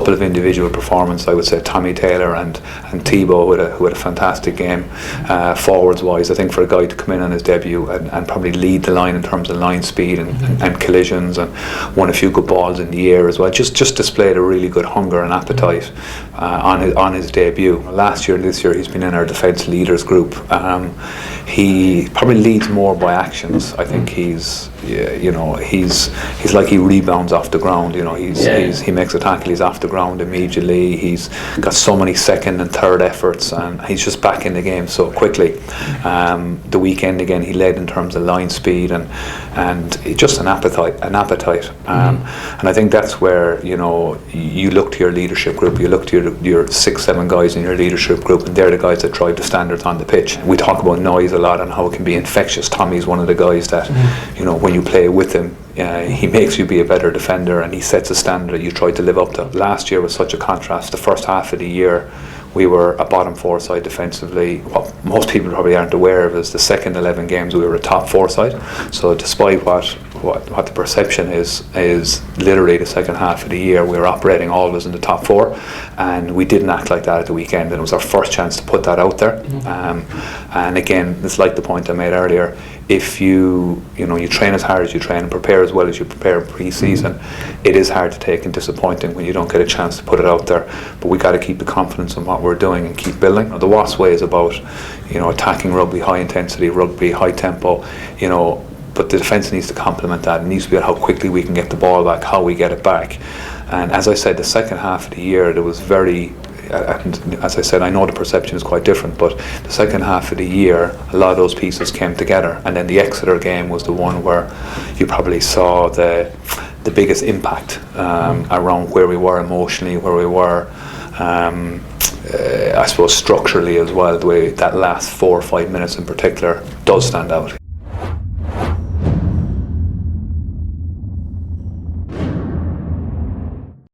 couple of individual performances. I would say Tommy Taylor and Thibaut who had a fantastic game. Forwards wise, I think for a guy to come in on his debut and probably lead the line in terms of line speed and collisions, and won a few good balls in the air as well. Just displayed a really good hunger and appetite on his debut. Last year and this year he's been in our defence leaders group. He probably leads more by actions. I think he's like he rebounds off the ground. He makes a tackle, he's off the ground immediately. He's got so many second and third efforts, and he's just back in the game so quickly. The weekend again he led in terms of line speed and just an appetite. And I think that's where you look to your leadership group, you look to your 6-7 guys in your leadership group, and they're the guys that drive the standards on the pitch. We talk about noise a lot and how it can be infectious. Tommy's one of the guys that when you play with him, he makes you be a better defender, and he sets a standard that you try to live up to. Last year was such a contrast. The first half of the year we were a bottom 4 side defensively. What most people probably aren't aware of is the second 11 games we were a top 4 side. So despite what the perception is literally the second half of the year we were operating always in the top 4, and we didn't act like that at the weekend, and it was our first chance to put that out there. And again, it's like the point I made earlier. If you train as hard as you train and prepare as well as you prepare in pre-season, it is hard to take and disappointing when you don't get a chance to put it out there. But we got to keep the confidence in what we're doing and keep building. The Wasps way is about attacking rugby, high intensity rugby, high tempo. But the defence needs to complement that. It needs to be how quickly we can get the ball back, how we get it back. And as I said, the second half of the year there was very. And as I said, I know the perception is quite different, but the second half of the year a lot of those pieces came together, and then the Exeter game was the one where you probably saw the biggest impact around where we were emotionally, where we were I suppose structurally as well. The way that last 4 or 5 minutes in particular does stand out.